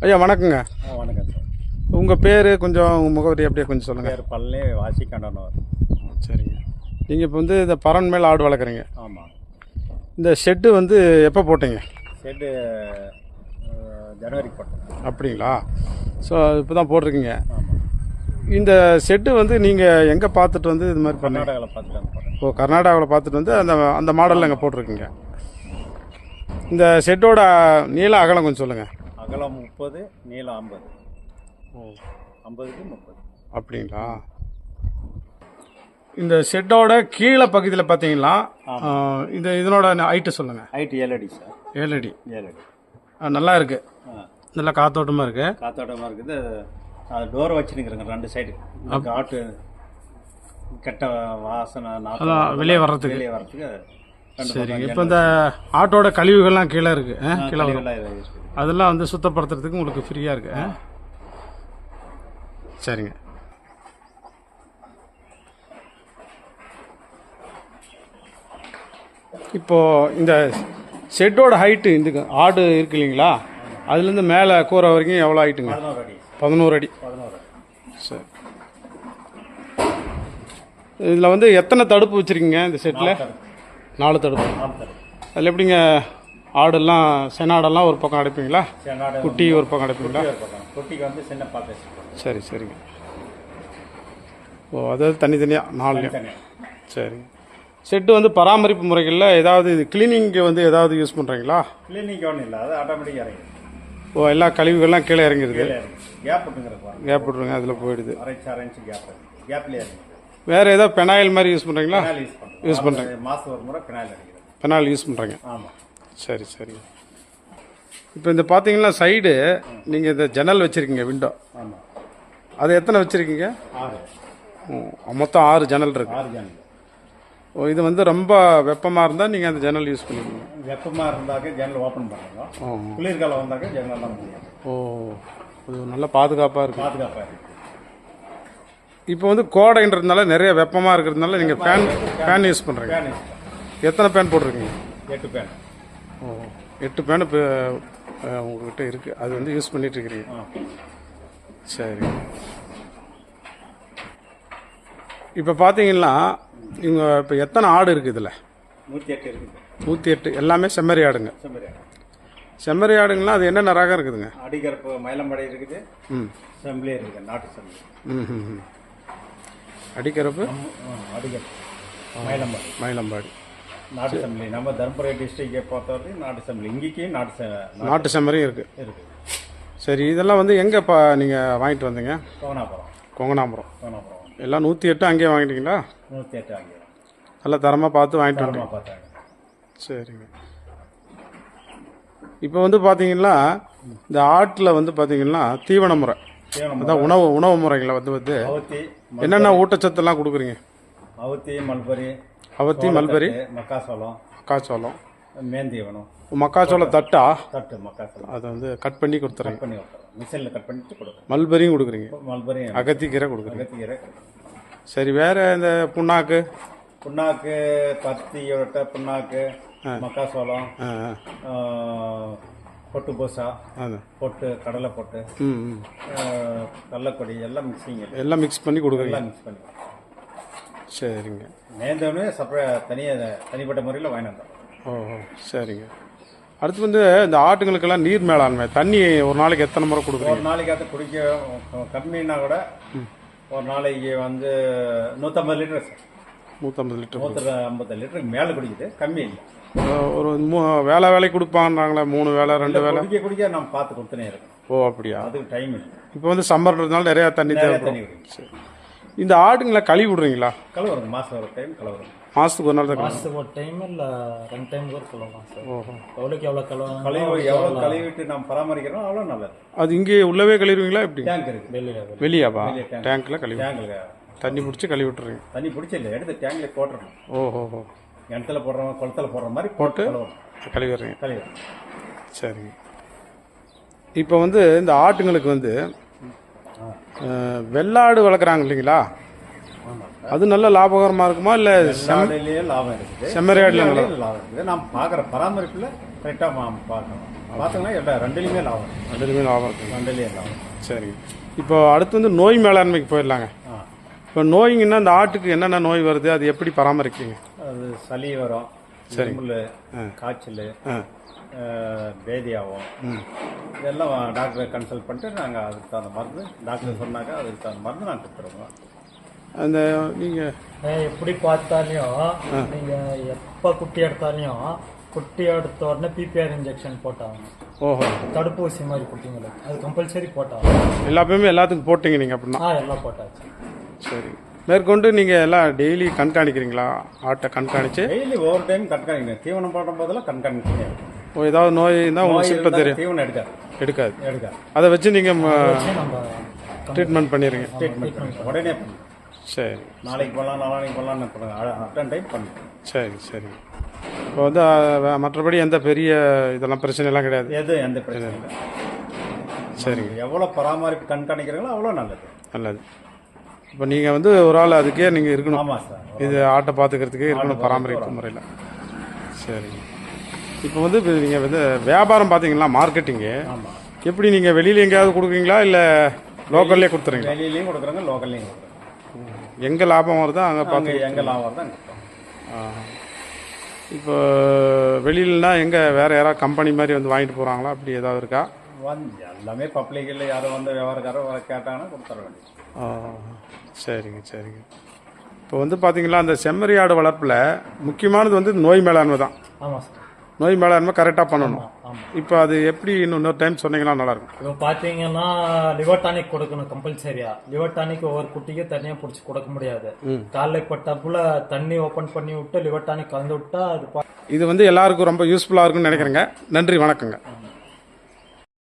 ஐயா வணக்கங்க. வணக்கம் சார். உங்கள் பேர் கொஞ்சம் உங்கள் முகவரி அப்படியே கொஞ்சம் சொல்லுங்கள். பேர் பழனி வாசிக்கண்டனவர். சரிங்க. நீங்கள் இப்போ வந்து இந்த பறன் மேல் ஆடு வளர்க்குறீங்க. ஆமாம். இந்த ஷெட்டு வந்து எப்போ போட்டீங்க? ஷெட்டு ஜனவரி போட்டேன். அப்படிங்களா? ஸோ இப்போ தான் போட்டிருக்கீங்க. ஆமாம். இந்த ஷெட்டு வந்து நீங்கள் எங்கே பார்த்துட்டு வந்து இது மாதிரி பண்ண? கர்நாடகாவில் பார்த்துட்டு. ஓ, கர்நாடகாவில் பார்த்துட்டு வந்து அந்த அந்த மாடலில் எங்கே போட்டிருக்கீங்க? இந்த ஷெட்டோட நீள அகலம் கொஞ்சம் சொல்லுங்கள். அகலம் 30, நீளம் 50. ஓ, 50க்கு 30. அப்படிங்களா? இந்த ஷெட்டோட கீழே பகுதியில் பார்த்தீங்கன்னா இந்த இதனோட ஹைட்டு சொல்லுங்கள். ஹைட்டு 7 அடி சார். 7 அடி. 7 அடி. நல்லா இருக்கு. நல்லா காத்தோட்டமாக இருக்கு. காத்தோட்டமாக இருக்குது. அது டோர் வச்சுருக்குறேங்க 2 சைடு. காட்டு கெட்ட வாசனை வெளியே வர்றதுக்கு. வெளியே வர்றதுக்கு. சரிங்க. இப்போ இந்த ஆட்டோட கழிவுகள்லாம் கீழே இருக்கு. கீழே இருக்குது. அதெல்லாம் வந்து சுத்தப்படுத்துறதுக்கு உங்களுக்கு ஃப்ரீயாக இருக்கு. சரிங்க. இப்போது இந்த ஷெட்டோட ஹைட்டு இந்த ஆடு இருக்கு இல்லைங்களா, அதுலேருந்து மேலே கூரை வரைக்கும் எவ்வளோ ஹைட்டுங்க? 11 அடி. சரி. இதில் வந்து எத்தனை தடுப்பு வச்சுருக்கீங்க இந்த செட்டில்? 4 தடுப்பு. அதில் எப்படிங்க ஆடெல்லாம் செனாடெல்லாம் ஒரு பக்கம் அடைப்பீங்களா? குட்டி ஒரு பக்கம் அடைப்பீங்களா? குட்டிக்கு வந்து சின்ன பாக்கு. சரி சரிங்க. ஓ, அதாவது தனித்தனியாக 4லையும். சரிங்க. செட்டு வந்து பராமரிப்பு முறைகளில் ஏதாவது இது கிளீனிங்க்கு வந்து ஏதாவது யூஸ் பண்ணுறீங்களா? கிளீனிங் ஒன்றும் இல்லை, அது ஆட்டோமேட்டிக்காக இறங்கிடுது. ஓ, எல்லா கழிவுகள்லாம் கீழே இறங்கிடுது. கேப் விட்டுங்கிறப்ப கேப் விட்ருங்க, அதில் போயிடுது. அரை இன்ச்சு கேப்லேயே இறங்கிடுது. வேறு ஏதாவது பெனாயில் மாதிரி யூஸ் பண்ணுறீங்களா? யூஸ் பண்ணுறேன். மாதம் ஒரு முறை பெனாயில் அடிக்கிறேன். பெனாயில் யூஸ் பண்ணுறீங்க? ஆமாம். சரி சரி. இப்போ இந்த பார்த்தீங்கன்னா சைடு நீங்கள் இந்த ஜன்னல் வச்சுருக்கீங்க, விண்டோ. ஆமாம். அது எத்தனை வச்சுருக்கீங்க? 6. மொத்தம் 6 ஜன்னல் இருக்கு. 6 ஜன்னல். ஓ, இது வந்து ரொம்ப வெப்பமாக இருந்தால் நீங்கள் அந்த ஜன்னல் யூஸ் பண்ணுவீங்க. வெப்பமாக இருந்தாக்க ஜன்னல் ஓப்பன் பண்ணுறோம். குளிர்காலம் வந்தாக்க ஜன்னல் தான் முடியும். ஓ, இது நல்ல பாதுகாப்பாக இருக்குது. பாதுகாப்பாக இருக்குது. இப்போ வந்து கோடைன்றதுனால நிறைய வெப்பமாக இருக்கிறதுனால நீங்கள் ஃபேன் யூஸ் பண்ணுறீங்க. எத்தனை ஃபேன் போட்டிருக்கீங்க? 8 ஃபேன். ஓ, 8 ஃபேன் இப்போ உங்கள்கிட்ட இருக்குது. அது வந்து யூஸ் பண்ணிட்டு இருக்கிறீங்க. சரி. இப்போ பார்த்தீங்கன்னா இவங்க இப்போ எத்தனை ஆடு இருக்குது இதில்? 108 இருக்குது. 108 எல்லாமே செம்மறி ஆடுங்க. செம்மறி ஆடுங்களா? அது என்னென்ன ரகம் இருக்குதுங்க? அடிகரப்பு மயிலம்பாடி இருக்குது. செம்பிளி இருக்குது. நாட்டு செம்பிளி. அடிக்கரப்பு அடிகரப்பு மயிலம்பாடி நாட்டு செம்பிளி. நம்ம தர்மபுரி டிஸ்ட்ரிக்டை பொறுத்தவரைக்கும் நாட்டு செம்பிளி. இங்கேயும் நாட்டு செம்மறியும் இருக்குது. சரி, இதெல்லாம் வந்து எங்கே நீங்கள் வாங்கிட்டு வந்தீங்க? கொங்கனாபுரம். எல்லாம் 108 அங்கேயே வாங்கிட்டீங்களா? 108 அங்கே நல்லா தரமாக பார்த்து வாங்கிட்டு வந்தீங்க. சரிங்க. இப்போ வந்து பார்த்தீங்கன்னா இந்த ஆட்டில் வந்து பார்த்தீங்கன்னா தீவன முறை, அதான் உணவு முறைகளை வந்து என்னென்ன ஊட்டச்சத்தெல்லாம் கொடுக்குறீங்க? அவத்தி, மல்பரி, மக்காச்சோளம், மேந்தீவனம். மக்காச்சோளம் தட்டு மக்காச்சோளம் அதை வந்து கட் பண்ணி கொடுத்துறீங்க. மிஷினில் கட் பண்ணிட்டு கொடுக்குறோம். மல்பரியும் கொடுக்குறீங்க. மல்பரியும் அகத்திக்கீரை கொடுக்குறீங்க. சரி, வேறு இந்த புண்ணாக்கு பருத்தியோட புண்ணாக்கு, மக்காசோளம், பொட்டு பூசா, பொட்டு கடலை பொட்டு, கடலைப்பொடி எல்லாம் எல்லாம் மிக்ஸ் பண்ணி கொடுக்குறீங்க. மிக்ஸ் பண்ணி. சரிங்க. நேர்ந்தவனே தனிப்பட்ட முறையில் வாங்கி வந்தோம். ஓ, சரிங்க. அடுத்து வந்து இந்த ஆட்டுங்களுக்கெல்லாம் நீர் மேலாண்மை, தண்ணி ஒரு நாளைக்கு எத்தனை முறை கொடுக்குறீங்க? ஒரு நாளைக்கு அது குடிக்க கம்மின்னா கூட ஒரு நாளைக்கு வந்து 150 லிட்டர். 150 லிட்டர். 150 லிட்டருக்கு மேலே குடிக்குது. கம்மி இல்லை. ஒரு வேலைக்கு கொடுப்பாங்கன்னாங்களே, 3 வேலை 2 வேலை குடிக்க நம்ம பார்த்து கொடுத்துனே இருக்கோம். ஓ, அப்படியா? அதுக்கு டைம் இல்லை. இப்போ வந்து சம்மர்ன்றதுனால நிறையா தண்ணி தேவைப்படும். சரி. இந்த ஆடுங்களை கழுவி விடுறீங்களா? கழுவுறோம். மாதம் ஒரு டைம் கழுவுறோம். மாதத்துக்கு ஒரு நாள் தான்? மாதத்துக்கு ஒரு டைம் இல்லை 2 டைம் கூட கழுவலாம் சார். ஓஹோ. எவ்வளோ கழுவிட்டு நம்ம பராமரிக்கிறோம் அவ்வளோ நல்லது. அது இங்கே உள்ளவே கழுவிடுவீங்களா? எப்படி? டேங்க் இருக்குது. வெளியாவா? டேங்க்கில் கழுவி தண்ணி பிடிச்சி கழுவி விட்டுறீங்க. தண்ணி பிடிச்சி இல்லை, எடுத்து டேங்கில் போட்டுறோம். ஓஹோ. கிணத்துல போடுறோம், குளத்தில் போடுற மாதிரி போட்டு கழுவிடுறீங்க. கழுவிடுறோம். சரிங்க. இப்போ வந்து இந்த ஆட்டுங்களுக்கு வந்து வெள்ளாடு வளர்க்குறாங்க இல்லைங்களா, அது நல்ல லாபகரமாக இருக்குமா? இல்லை செம்மறியாடுலேயே லாபம் இருக்குது. செம்மறியாடுல லாபம் இருக்குது. நாம் பார்க்குற பராமரிப்பில் கரெக்டாக பார்க்கணும். பார்த்தோங்கன்னா எல்லா ரெண்டுலேயுமே லாபம், ரெண்டுலையுமே லாபம் இருக்குங்க. ரெண்டுலேயும் லாபம். சரிங்க. இப்போ அடுத்து வந்து நோய் மேலாண்மைக்கு போயிடலாங்க. ஆ, இப்போ நோய்ங்கன்னா இந்த ஆட்டுக்கு என்னென்ன நோய் வருது, அது எப்படி பராமரிக்கீங்க? அது சளி வரும், இருமல், காய்ச்சல், பேதியாகும். இதெல்லாம் டாக்டரை கன்சல்ட் பண்ணிட்டு நாங்கள் அதுக்கு தகுந்த மருந்து, டாக்டர் சொன்னாக்கா அதுக்கு தகுந்த மருந்து நாங்கள் கொடுத்துருவோம். அந்த நீங்கள் எப்படி பார்த்தாலையும் நீங்கள் எப்போ குட்டி எடுத்தாலையும் குட்டி எடுத்த உடனே பிபிஆர் இன்ஜெக்ஷன் போட்டாங்க. ஓஹோ, தடுப்பூசி மாதிரி குட்டிங்களுக்கு அது கம்பல்சரி போட்டாங்க. எல்லாத்தையுமே எல்லாத்துக்கும் போட்டீங்க நீங்கள் அப்படின்னா? எல்லாம் போட்டாச்சு. சரி. மேற்கொண்டு நீங்கள் எல்லாம் டெய்லி கண்காணிக்கிறீங்களா? ஆட்டை கண்காணிச்சு டெய்லி ஒவ்வொரு டைம் கண்காணிக்கணும். தீவனம் போடும் போதெல்லாம் கண்காணிக்கணும். ஓ, ஏதாவது நோய் இருந்தால் உங்களுக்கு சிம்டம் தெரியும்? தீவனம் எடுக்காது. அதை வச்சு நீங்கள் வச்சு நம்ம ட்ரீட்மெண்ட் பண்ணிடுறீங்க? ட்ரீட்மெண்ட் பண்ணுங்க, உடனே பண்ணுங்க. சரி. நாளைக்கு பண்ணலாம், நாளைக்கு பண்ணலாம்னு பண்ணுங்க. அட்டன் டைம் பண்ணுங்க. சரி சரி. இப்போ வந்து மற்றபடி எந்த பெரிய இதெல்லாம் பிரச்சனை எல்லாம் கிடையாது? எந்த பிரச்சனை இல்லை. சரிங்க. எவ்வளோ பராமரிப்பு கண்காணிக்கிறீங்களோ அவ்வளோ நல்லது. நல்லது. இப்போ நீங்கள் வந்து ஒரு ஆள் அதுக்கே நீங்கள் இருக்கணும்? ஆமாம் சார். இது ஆட்டை பார்த்துக்கிறதுக்கே இருக்கணும், பராமரிப்பு முறையில். சரிங்க. இப்போ வந்து நீங்கள் வந்து வியாபாரம் பார்த்தீங்கன்னா மார்க்கெட்டிங்கு ஆமாம். எப்படி நீங்கள் வெளியில் எங்கேயாவது கொடுக்குறீங்களா இல்லை லோக்கல்லே கொடுத்துறீங்களா? வெளியிலையும் கொடுக்குறாங்க, லோக்கல்லையும் கொடுக்குறாங்க. எங்கே லாபம் வருதோ அங்கே பார்த்து எங்கே லாபம் வருதோ அங்கே கொடுக்குறோம். இப்போ வெளியிலனா எங்கே வேறு யாராவது கம்பெனி மாதிரி வந்து வாங்கிட்டு போகிறாங்களா? அப்படி ஏதாவது இருக்கா? எல்லாமே பப்ளிக்கில் யாரும் வந்து வியாபாரக்காரர் கேட்டாங்கன்னா கொடுத்துட வேண்டியது. சரிங்க சரிங்க. இப்போ வந்து பார்த்தீங்களா, அந்த செம்மறி ஆடு வளர்ப்பில் முக்கியமானது வந்து நோய் மேலாண்மை தான். ஆமாம் சார். நோய் மேலாண்மை கரெக்டாக பண்ணணும். ஆமாம். இப்போ அது எப்படி இன்னொரு டைம் சொன்னீங்கன்னா நல்லாயிருக்கும். இப்போ பார்த்தீங்கன்னா லிவர் டானிக் கொடுக்கணும் கம்பல்சரியா. லிவர் டானிக் ஒவ்வொரு குட்டிக்கும் தனியாக பிடிச்சி கொடுக்க முடியாது. காலைல இப்போ டப்புல தண்ணி ஓப்பன் பண்ணி விட்டு லிவர் டானிக் கலந்து விட்டா அது இது வந்து எல்லாருக்கும் ரொம்ப யூஸ்ஃபுல்லாக இருக்குன்னு நினைக்கிறேங்க. நன்றி, வணக்கங்க.